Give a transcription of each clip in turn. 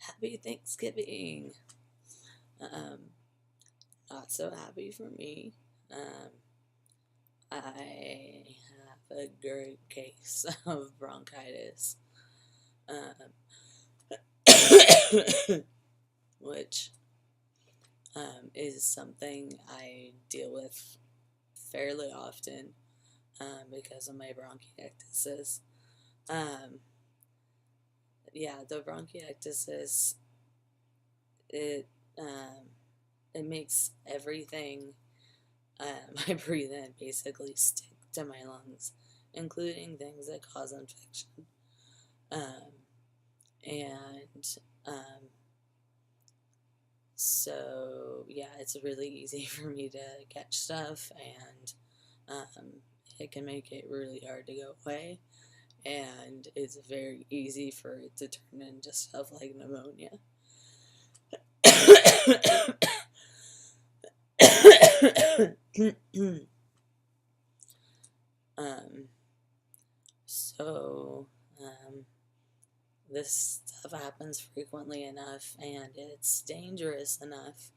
Happy Thanksgiving. Um, Not so happy for me. Um, I have a great case of bronchitis, um, which is something I deal with fairly often because of my bronchiectasis. Um, yeah, the bronchiectasis, it um, it makes everything I breathe in basically stick to my lungs, including things that cause infection. Um, and um, so, yeah, it's really easy for me to catch stuff, and um, it can make it really hard to go away. And it's very easy for it to turn into stuff like pneumonia. um, so, um, this stuff happens frequently enough and it's dangerous enough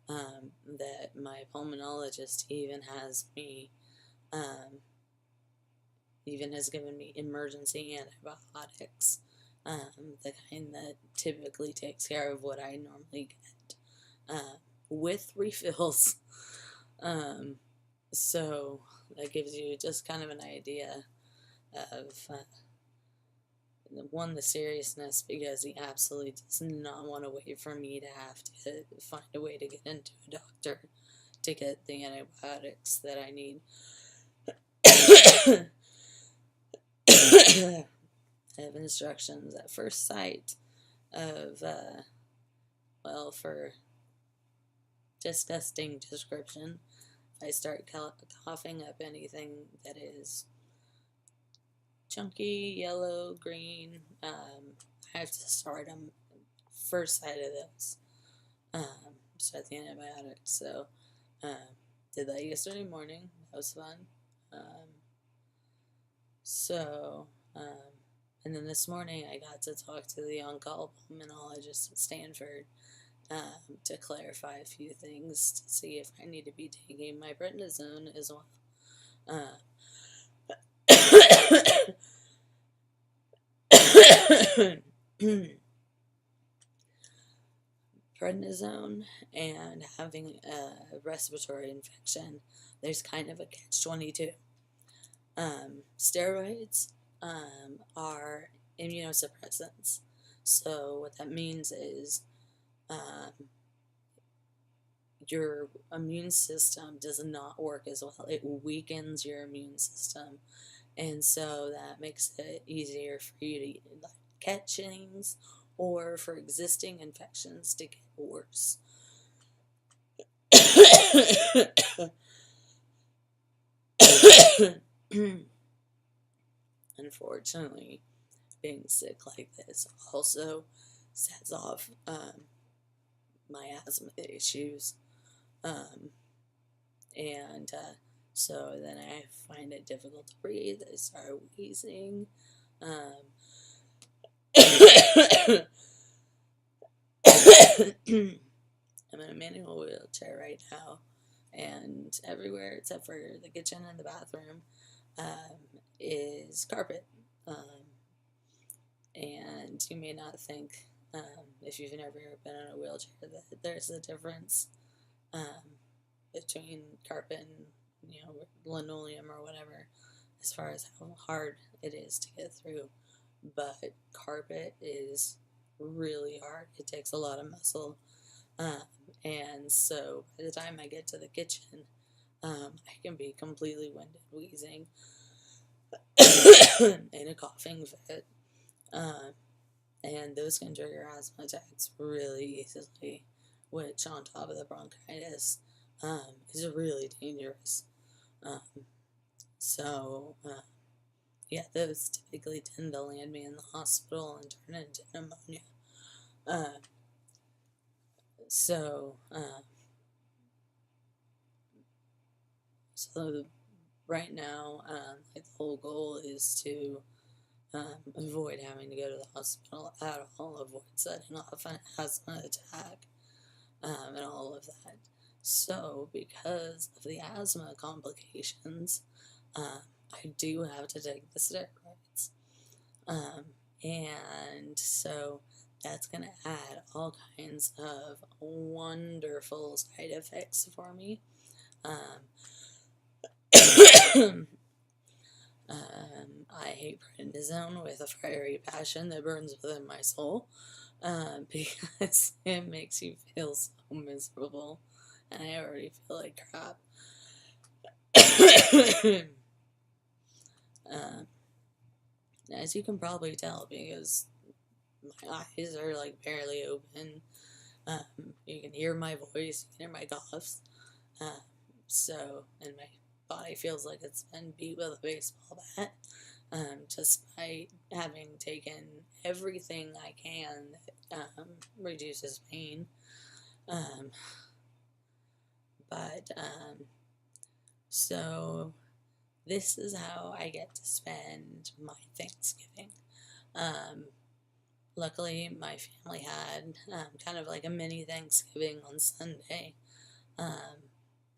that my pulmonologist um, even has given me emergency antibiotics, the kind that typically takes care of what I normally get, with refills. Um, so that gives you just kind of an idea of one, the seriousness, because he absolutely does not want to wait for me to have to find a way to get into a doctor to get the antibiotics that I need. I have instructions at first sight of, well, for disgusting description, if I start coughing up anything that is chunky, yellow, green, I have to start them first sight of those. Start the antibiotics. So, did that yesterday morning. That was fun. Um, so, um, and then this morning I got to talk to the on-call pulmonologist at Stanford to clarify a few things to see if I need to be taking my prednisone as well. Prednisone and having a respiratory infection, there's kind of a catch-22. Steroids are immunosuppressants. So what that means is um, your immune system does not work as well. It weakens your immune system. And so that makes it easier for you to catch things or for existing infections to get worse. Unfortunately, being sick like this also sets off my asthma issues. Um, and so then I find it difficult to breathe. I start wheezing. I'm in a manual wheelchair right now, and everywhere except for the kitchen and the bathroom is carpet. And you may not think, if you've never been in a wheelchair, that there's a difference between carpet and linoleum or whatever, as far as how hard it is to get through. But carpet is really hard. It takes a lot of muscle. And so by the time I get to the kitchen, I can be completely winded, wheezing, in a coughing fit. And those can trigger asthma attacks really easily, which on top of the bronchitis is really dangerous. Um, so, yeah, those typically tend to land me in the hospital and turn into pneumonia. So, so right now, the whole goal is to avoid having to go to the hospital at all, avoid setting off an asthma attack, and all of that. So, because of the asthma complications, I do have to take the steroids. And so that's going to add all kinds of wonderful side effects for me. I hate prednisone with a fiery passion that burns within my soul, because it makes you feel so miserable, and I already feel like crap. As you can probably tell, because my eyes are like barely open, you can hear my voice, you can hear my coughs, and my body feels like it's been beat with a baseball bat, just by having taken everything I can that reduces pain. So this is how I get to spend my Thanksgiving. Luckily, my family had kind of like a mini Thanksgiving on Sunday,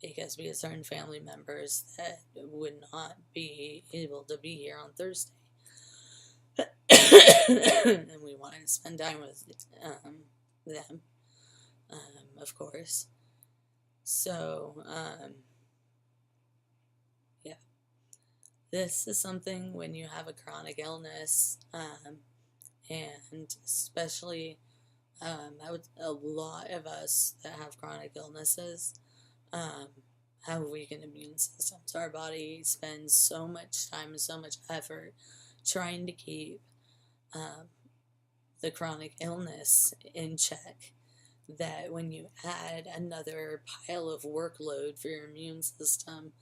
because we had certain family members that would not be able to be here on Thursday. And we wanted to spend time with them, of course. So, yeah. This is something when you have a chronic illness, and especially a lot of us that have chronic illnesses have weakened immune systems. Our body spends so much time and so much effort trying to keep the chronic illness in check, that when you add another pile of workload for your immune system,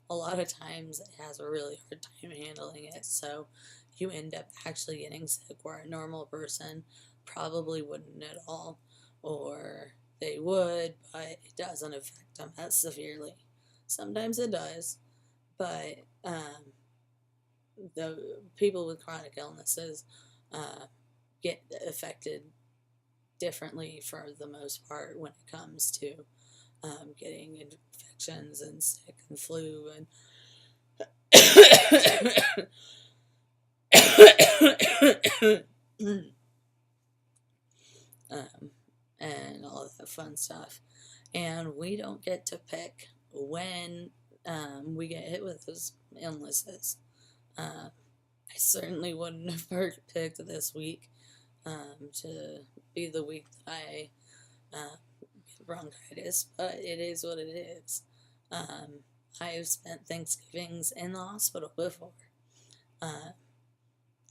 a lot of times it has a really hard time handling it, so you end up actually getting sick where a normal person probably wouldn't at all, or they would, but it doesn't affect them as severely. Sometimes it does, but the people with chronic illnesses get affected differently for the most part when it comes to getting infections and sick and flu and and all of that fun stuff. And we don't get to pick when we get hit with those illnesses. I certainly wouldn't have picked this week to be the week that I get bronchitis, but it is what it is. I've spent Thanksgivings in the hospital before,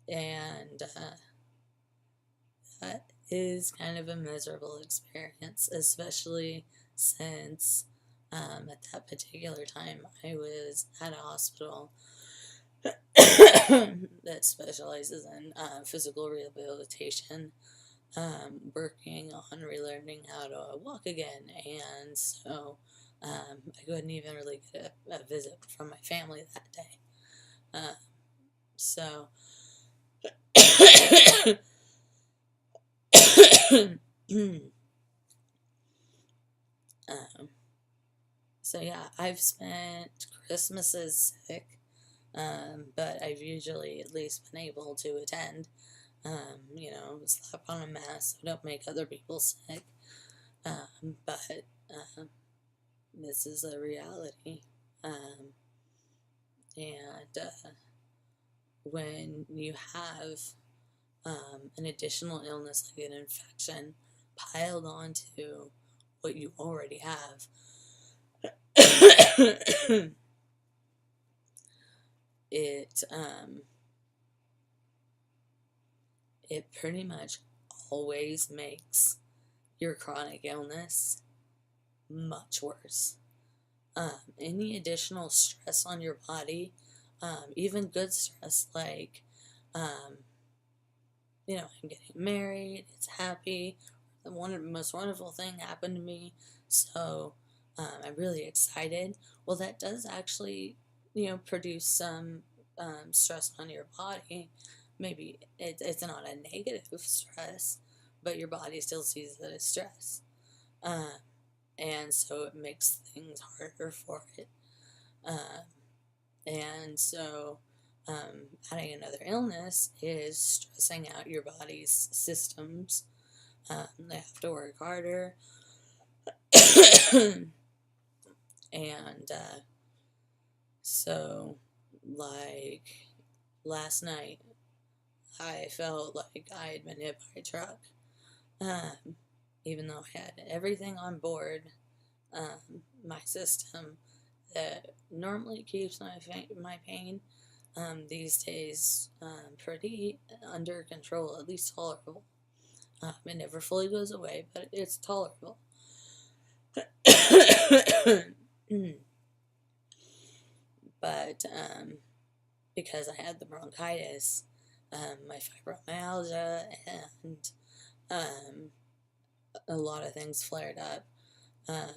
and that is kind of a miserable experience, especially since at that particular time I was at a hospital that specializes in physical rehabilitation, working on relearning how to walk again, and so I couldn't even really get a visit from my family that day. So so yeah, I've spent Christmases sick, but I've usually at least been able to attend, slap on a mask so don't make other people sick, but this is a reality, and when you have an additional illness like an infection piled onto what you already have, it pretty much always makes your chronic illness much worse. Any additional stress on your body, even good stress, like, I'm getting married, it's happy, the most wonderful thing happened to me, so I'm really excited. Well, that does actually, produce some stress on your body, maybe it's not a negative stress, but your body still sees it as stress. Um, and so it makes things harder for it. Um, and so adding another illness is stressing out your body's systems. They have to work harder. And so, like last night, I felt like I had been hit by a truck. Even though I had everything on board, my system that normally keeps my pain these days pretty under control, at least tolerable. It never fully goes away, but it's tolerable. But because I had the bronchitis, my fibromyalgia, and a lot of things flared up. I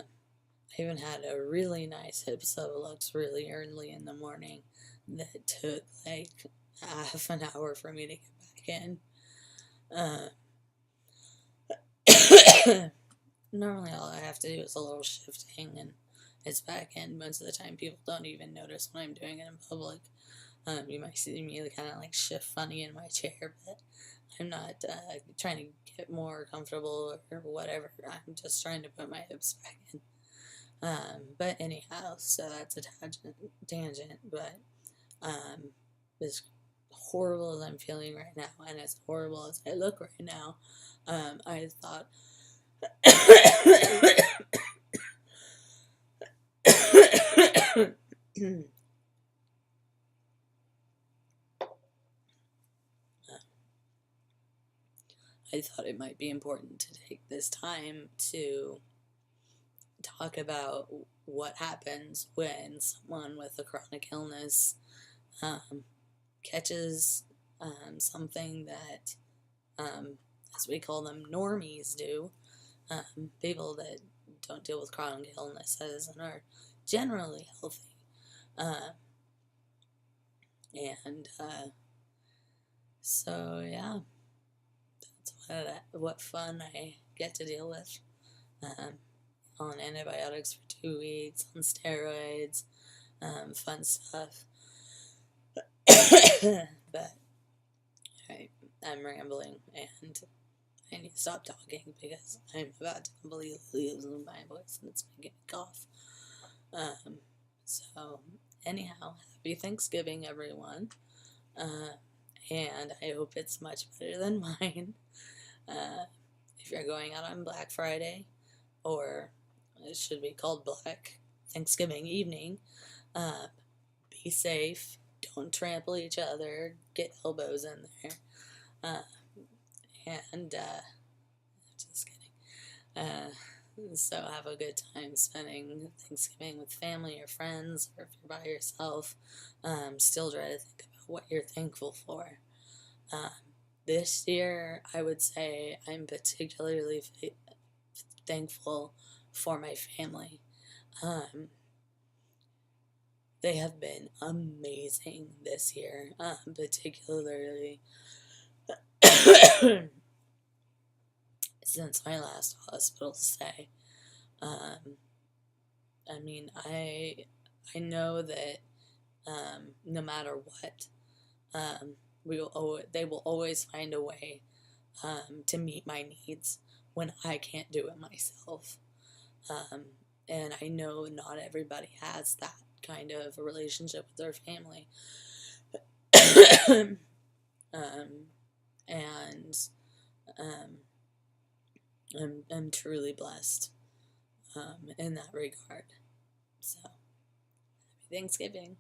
even had a really nice hip sublux really early in the morning that took like half an hour for me to get back in. Normally all I have to do is a little shifting and it's back in. Most of the time people don't even notice when I'm doing it in public. You might see me kind of like shift funny in my chair, but I'm not trying to get more comfortable or whatever. I'm just trying to put my hips back in. But anyhow, so that's a tangent, but as horrible as I'm feeling right now, and as horrible as I look right now, I thought I thought it might be important to take this time to talk about what happens when someone with a chronic illness catches something that, as we call them, normies do. People that don't deal with chronic illnesses and are generally healthy. And so, yeah, that's what fun I get to deal with. On antibiotics for 2 weeks, on steroids, fun stuff. But I'm rambling and I need to stop talking because I'm about to completely lose my voice and it's making me cough. So anyhow, happy Thanksgiving, everyone. And I hope it's much better than mine. If you're going out on Black Friday, or it should be called Black Thanksgiving evening, be safe. Don't trample each other. Get elbows in there. And just kidding. So have a good time spending Thanksgiving with family or friends, or if you're by yourself, still try to think about what you're thankful for. This year, I would say I'm particularly thankful for my family. They have been amazing this year, particularly since my last hospital stay. I mean, I know that no matter what, they will always find a way to meet my needs when I can't do it myself. And I know not everybody has that kind of a relationship with their family. And I'm truly blessed in that regard. So, happy Thanksgiving.